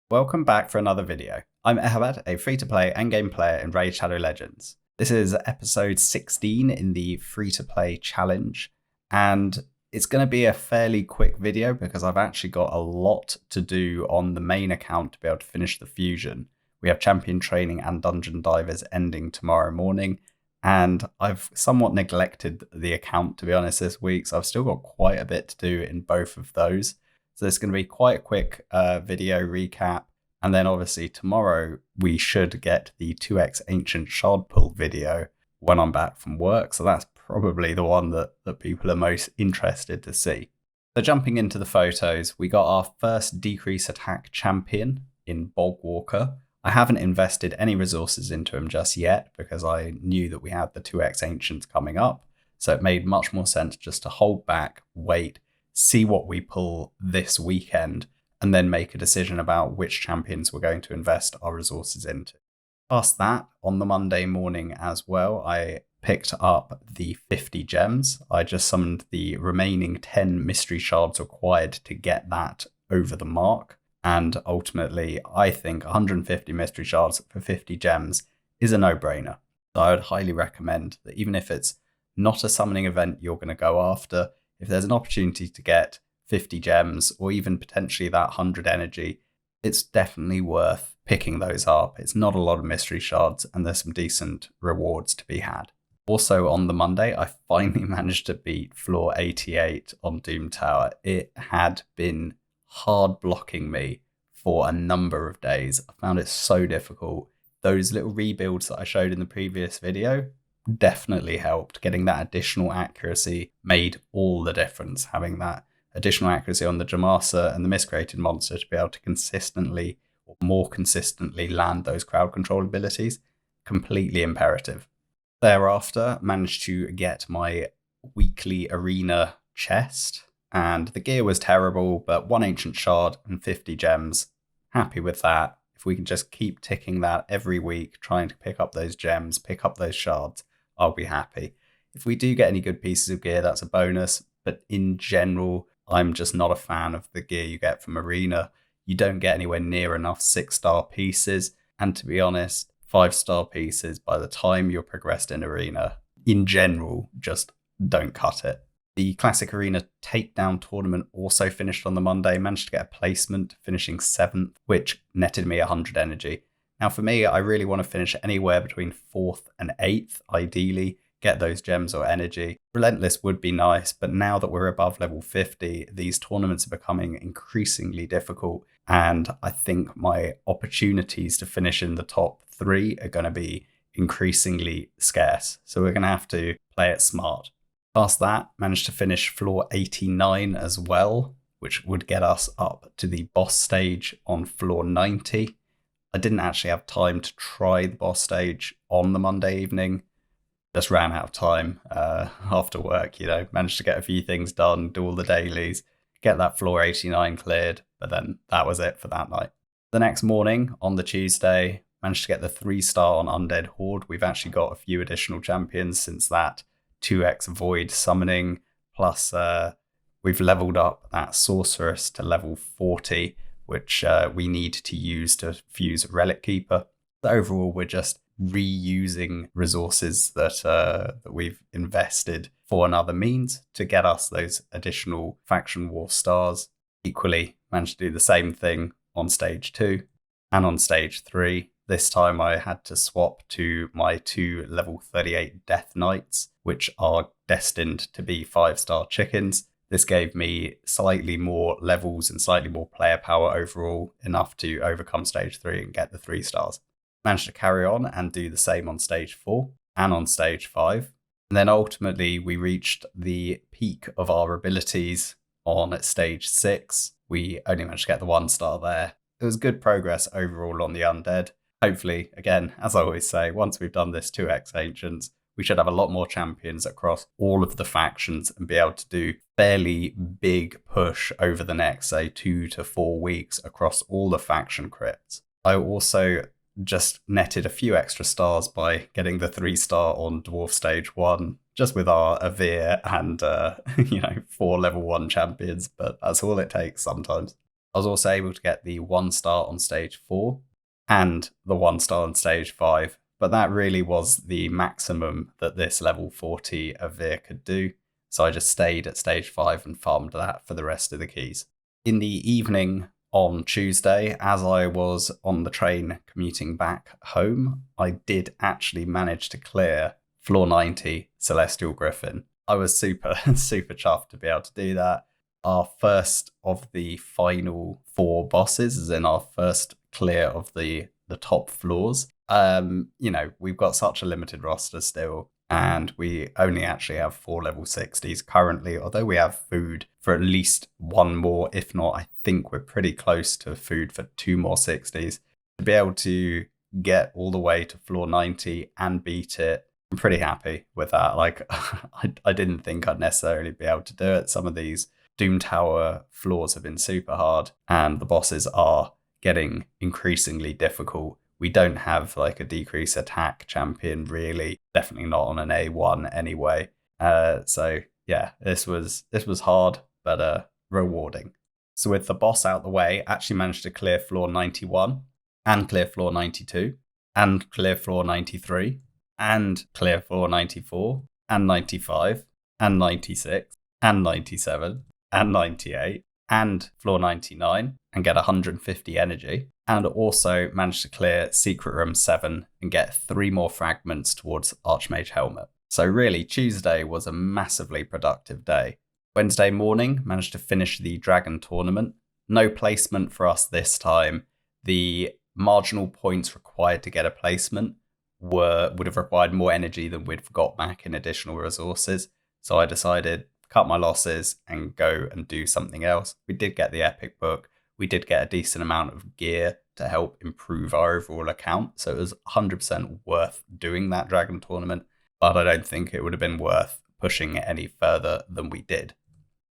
Welcome back for another video. I'm Eharbad, a free-to-play endgame player in Raid Shadow Legends. This is episode 16 in the free-to-play challenge, and it's going to be a fairly quick video because I've actually got a lot to do on the main account to be able to finish the fusion. We have champion training and dungeon divers ending tomorrow morning, and I've somewhat neglected the account, to be honest, this week, so I've still got quite a bit to do in both of those. So it's going to be quite a quick video recap. And then obviously tomorrow we should get the 2x Ancient Shard Pull video when I'm back from work. So that's probably the one that people are most interested to see. So jumping into the photos, we got our first decrease attack champion in Bogwalker. I haven't invested any resources into him just yet because I knew that we had the 2x Ancients coming up. So it made much more sense just to hold back, wait, see what we pull this weekend, and then make a decision about which champions we're going to invest our resources into. Past that, on the Monday morning as well, I picked up the 50 gems. I just summoned the remaining 10 mystery shards required to get that over the mark. And ultimately, I think 150 mystery shards for 50 gems is a no-brainer. So I would highly recommend that even if it's not a summoning event you're going to go after, if there's an opportunity to get 50 gems or even potentially that 100 energy, it's definitely worth picking those up. It's not a lot of mystery shards and there's some decent rewards to be had. Also on the Monday, I finally managed to beat floor 88 on Doom Tower. It had been hard blocking me for a number of days. I found it so difficult. Those little rebuilds that I showed in the previous video definitely helped. Getting that additional accuracy made all the difference. Having that additional accuracy on the Jamasa and the miscreated monster to be able to consistently or more consistently land those crowd control abilities, completely imperative. Thereafter, managed to get my weekly arena chest, and the gear was terrible, but 1 ancient shard and 50 gems. Happy with that. If we can just keep ticking that every week, trying to pick up those gems, pick up those shards, I'll be happy. If we do get any good pieces of gear, that's a bonus. But in general, I'm just not a fan of the gear you get from Arena. You don't get anywhere near enough 6-star pieces. And to be honest, 5-star pieces, by the time you're progressed in Arena, in general, just don't cut it. The Classic Arena Takedown Tournament also finished on the Monday. Managed to get a placement, finishing 7th, which netted me 100 energy. Now for me, I really want to finish anywhere between 4th and 8th, ideally, get those gems or energy. Relentless would be nice, but now that we're above level 50, these tournaments are becoming increasingly difficult, and I think my opportunities to finish in the top 3 are going to be increasingly scarce, so we're going to have to play it smart. Past that, managed to finish floor 89 as well, which would get us up to the boss stage on floor 90. I didn't actually have time to try the boss stage on the Monday evening. Just ran out of time after work, managed to get a few things done, do all the dailies, get that floor 89 cleared, but then that was it for that night. The next morning, on the Tuesday, managed to get the 3-star on Undead Horde. We've actually got a few additional champions since that 2x Void summoning, plus we've leveled up that Sorceress to level 40, which we need to use to fuse Relic Keeper. So overall, we're just reusing resources that we've invested for another means to get us those additional Faction War stars. Equally, managed to do the same thing on stage 2 and on stage 3. This time I had to swap to my 2 level 38 Death Knights, which are destined to be 5-star chickens. This gave me slightly more levels and slightly more player power overall, enough to overcome stage 3 and get the 3 stars. Managed to carry on and do the same on stage 4 and on stage 5. And then ultimately we reached the peak of our abilities on stage 6. We only managed to get the 1 star there. It was good progress overall on the Undead. Hopefully, again, as I always say, once we've done this 2x Ancients, we should have a lot more champions across all of the factions and be able to do fairly big push over the next, say, 2 to 4 weeks across all the faction crypts. I also just netted a few extra stars by getting the 3-star on Dwarf Stage 1, just with our Avir and, 4 level 1 champions, but that's all it takes sometimes. I was also able to get the 1 star on stage 4 and the 1 star on stage 5, but that really was the maximum that this level 40 Avir could do. So I just stayed at stage 5 and farmed that for the rest of the keys. In the evening on Tuesday, as I was on the train commuting back home, I did actually manage to clear floor 90 Celestial Griffin. I was super chuffed to be able to do that. Our first of the final 4 bosses, is in our first clear of the top floors. We've got such a limited roster still, and we only actually have 4 level 60s currently, although we have food for at least 1 more. If not, I think we're pretty close to food for 2 more 60s. To be able to get all the way to floor 90 and beat it, I'm pretty happy with that. Like, I didn't think I'd necessarily be able to do it. Some of these Doom Tower floors have been super hard, and the bosses are getting increasingly difficult. We don't have like a decrease attack champion, really. Definitely not on an A1 anyway. So yeah, this was hard, but rewarding. So with the boss out the way, actually managed to clear floor 91 and clear floor 92 and clear floor 93 and clear floor 94 and 95 and 96 and 97 and 98 and floor 99 and get 150 energy, and also managed to clear Secret Room 7 and get 3 more fragments towards Archmage Helmet. So really, Tuesday was a massively productive day. Wednesday morning, managed to finish the Dragon Tournament. No placement for us this time. The marginal points required to get a placement would have required more energy than we'd got back in additional resources. So I decided cut my losses and go and do something else. We did get the epic book. We did get a decent amount of gear to help improve our overall account. So it was 100% worth doing that Dragon Tournament, but I don't think it would have been worth pushing it any further than we did.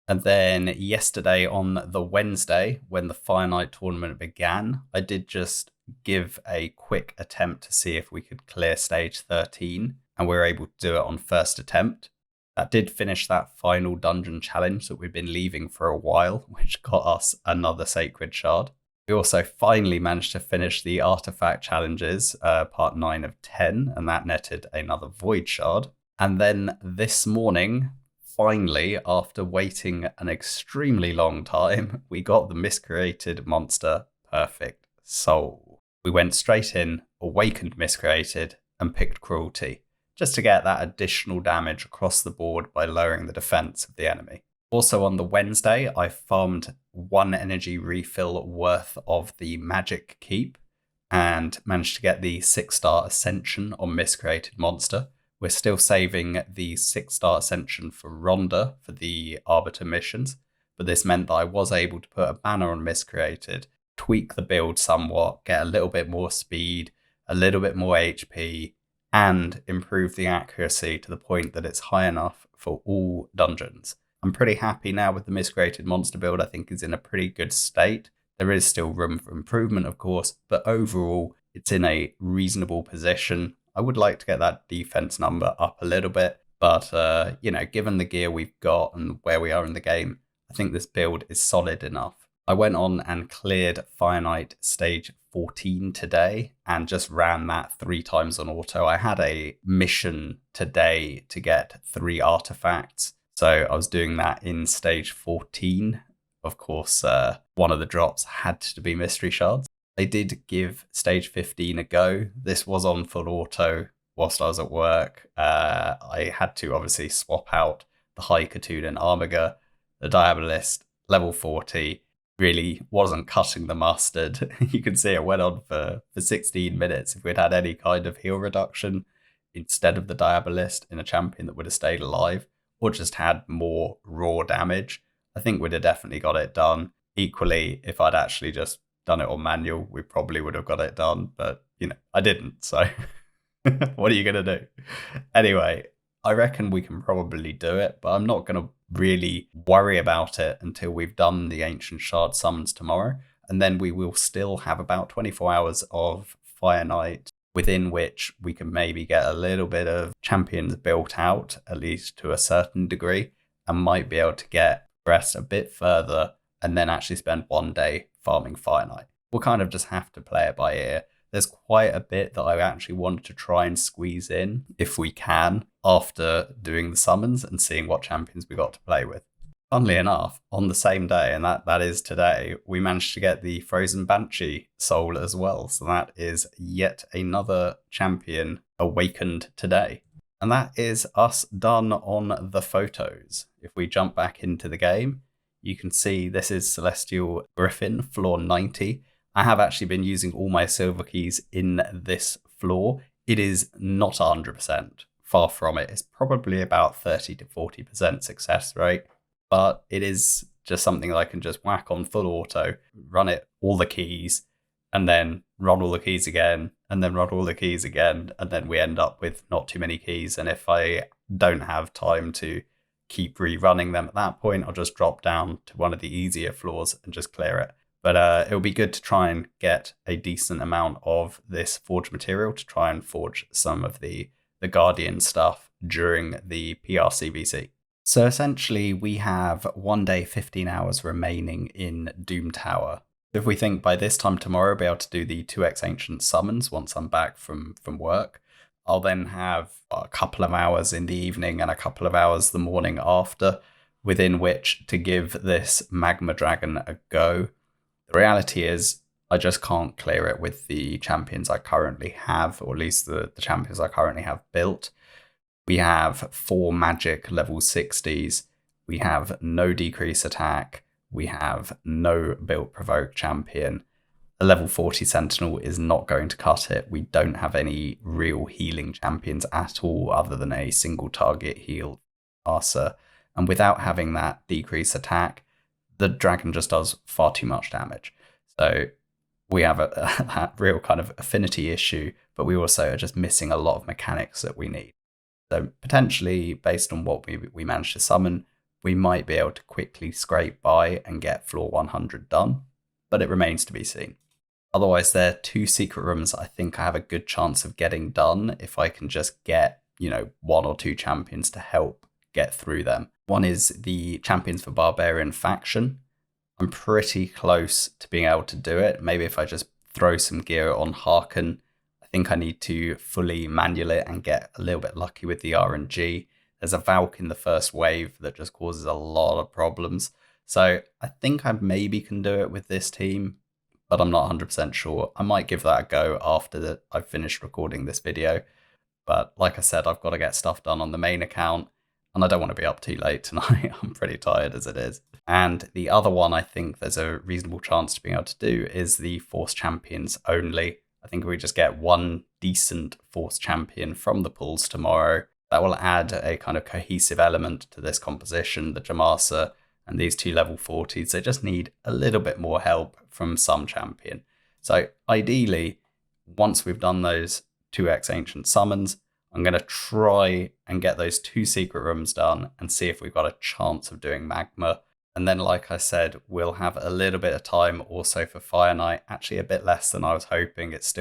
And then yesterday on the Wednesday, when the Fire Night tournament began, I did just give a quick attempt to see if we could clear stage 13, and we were able to do it on first attempt. That did finish that final dungeon challenge that we've been leaving for a while, which got us another Sacred Shard. We also finally managed to finish the Artifact challenges, part 9 of 10, and that netted another Void Shard. And then this morning, finally, after waiting an extremely long time, we got the Miscreated Monster Perfect Soul. We went straight in, awakened Miscreated, and picked Cruelty, just to get that additional damage across the board by lowering the defense of the enemy. Also on the Wednesday, I farmed 1 energy refill worth of the Magic Keep and managed to get the 6-star Ascension on Miscreated Monster. We're still saving the 6-star Ascension for Rhonda for the Arbiter missions, but this meant that I was able to put a banner on Miscreated, tweak the build somewhat, get a little bit more speed, a little bit more HP, and improve the accuracy to the point that it's high enough for all dungeons. I'm pretty happy now with the Miscreated Monster build. I think it's in a pretty good state. There is still room for improvement, of course, but overall, it's in a reasonable position. I would like to get that defense number up a little bit, but given the gear we've got and where we are in the game, I think this build is solid enough. I went on and cleared Fire Night stage 14 today and just ran that 3 times on auto. I had a mission today to get 3 artifacts, so I was doing that in stage 14. Of course, one of the drops had to be mystery shards. They did give stage 15 a go. This was on full auto whilst I was at work. I had to obviously swap out the High Katoon and Armiger. The Diabolist, level 40, really wasn't cutting the mustard. You can see it went on for 16 minutes. If we'd had any kind of heal reduction instead of the Diabolist in a champion that would have stayed alive, or just had more raw damage, I think we'd have definitely got it done. Equally, if I'd actually just done it on manual, we probably would have got it done, but I didn't, so what are you going to do? Anyway, I reckon we can probably do it, but I'm not going to really worry about it until we've done the Ancient Shard summons tomorrow, and then we will still have about 24 hours of Fire Night within which we can maybe get a little bit of champions built out, at least to a certain degree, and might be able to get progressed a bit further and then actually spend 1 day farming Fire Knight. We'll kind of just have to play it by ear. There's quite a bit that I actually wanted to try and squeeze in, if we can, after doing the summons and seeing what champions we got to play with. Funnily enough, on the same day, and that is today, we managed to get the Frozen Banshee soul as well. So that is yet another champion awakened today. And that is us done on the photos. If we jump back into the game, you can see this is Celestial Griffin, floor 90. I have actually been using all my silver keys in this floor. It is not 100%, far from it. It's probably about 30 to 40% success rate, but it is just something that I can just whack on full auto, run it all the keys, and then run all the keys again, and then run all the keys again, and then we end up with not too many keys. And if I don't have time to keep rerunning them at that point, I'll just drop down to one of the easier floors and just clear it. But it'll be good to try and get a decent amount of this forged material to try and forge some of the Guardian stuff during the PRCBC. So essentially, we have 1 day, 15 hours remaining in Doom Tower. If we think by this time tomorrow, I'll be able to do the 2x Ancient Summons once I'm back from work. I'll then have a couple of hours in the evening and a couple of hours the morning after, within which to give this Magma Dragon a go. The reality is, I just can't clear it with the champions I currently have, or at least the champions I currently have built. We have 4 magic level 60s. We have no decrease attack. We have no built provoke champion. A level 40 sentinel is not going to cut it. We don't have any real healing champions at all, other than a single target heal Arcer. And without having that decrease attack, the dragon just does far too much damage. So we have that real kind of affinity issue, but we also are just missing a lot of mechanics that we need. So potentially, based on what we managed to summon, we might be able to quickly scrape by and get floor 100 done, but it remains to be seen. Otherwise, there are 2 secret rooms I think I have a good chance of getting done if I can just get, 1 or 2 champions to help get through them. One is the Champions for Barbarian faction. I'm pretty close to being able to do it. Maybe if I just throw some gear on Harken. I think I need to fully manual it and get a little bit lucky with the RNG. There's a Valk in the first wave that just causes a lot of problems. So I think I maybe can do it with this team, but I'm not 100% sure. I might give that a go after I've finished recording this video. But like I said, I've got to get stuff done on the main account, and I don't want to be up too late tonight. I'm pretty tired as it is. And the other one I think there's a reasonable chance to being able to do is the Force Champions only. I think we just get 1 decent Force Champion from the pools tomorrow. That will add a kind of cohesive element to this composition. The Jamasa and these 2 level 40s, they just need a little bit more help from some champion. So ideally, once we've done those 2x Ancient Summons, I'm going to try and get those 2 secret rooms done and see if we've got a chance of doing Magma. And then, like I said, we'll have a little bit of time also for Fire Knight. Actually, a bit less than I was hoping. It's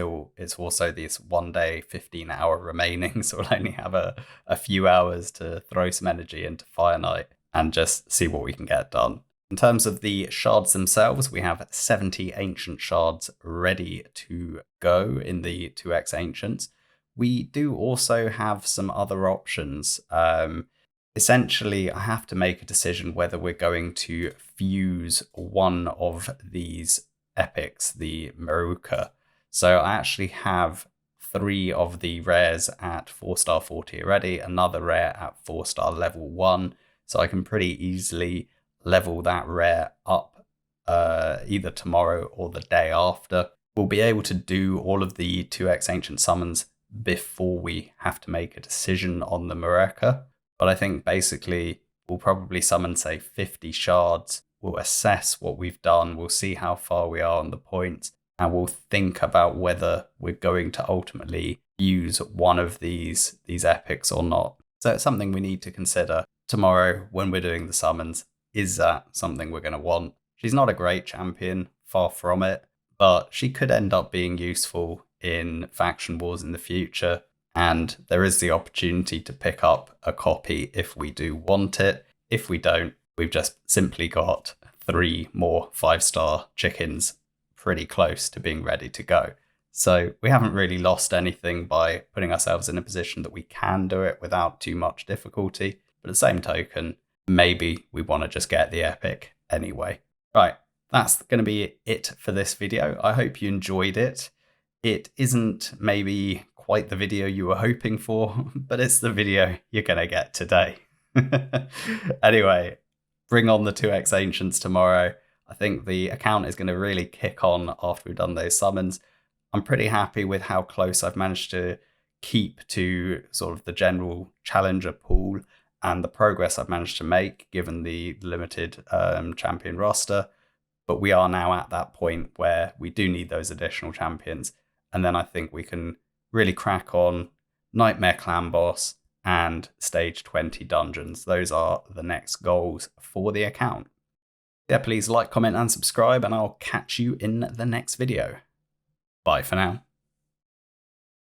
also this 1 day, 15 hour remaining. So we'll only have a few hours to throw some energy into Fire Knight and just see what we can get done. In terms of the shards themselves, we have 70 ancient shards ready to go in the 2x Ancients. We do also have some other options. Essentially, I have to make a decision whether we're going to fuse one of these epics, the Maruka. So I actually have 3 of the rares at 4-star 40 already, another rare at 4-star level 1. So I can pretty easily level that rare up either tomorrow or the day after. We'll be able to do all of the 2x Ancient Summons before we have to make a decision on the Mareka. But I think basically we'll probably summon, say, 50 shards. We'll assess what we've done. We'll see how far we are on the points. And we'll think about whether we're going to ultimately use one of these epics or not. So it's something we need to consider tomorrow when we're doing the summons. Is that something we're going to want? She's not a great champion, far from it. But she could end up being useful in faction wars in the future. And there is the opportunity to pick up a copy if we do want it. If we don't, we've just simply got 3 more 5-star chickens pretty close to being ready to go. So we haven't really lost anything by putting ourselves in a position that we can do it without too much difficulty. But at the same token, maybe we want to just get the epic anyway. Right, that's going to be it for this video. I hope you enjoyed it. It isn't maybe quite the video you were hoping for, but it's the video you're going to get today. Anyway, bring on the 2x Ancients tomorrow. I think the account is going to really kick on after we've done those summons. I'm pretty happy with how close I've managed to keep to sort of the general challenger pool and the progress I've managed to make given the limited champion roster. But we are now at that point where we do need those additional champions. And then I think we can really crack on Nightmare Clan Boss and Stage 20 dungeons. Those are the next goals for the account. Yeah, please like, comment, and subscribe, and I'll catch you in the next video. Bye for now.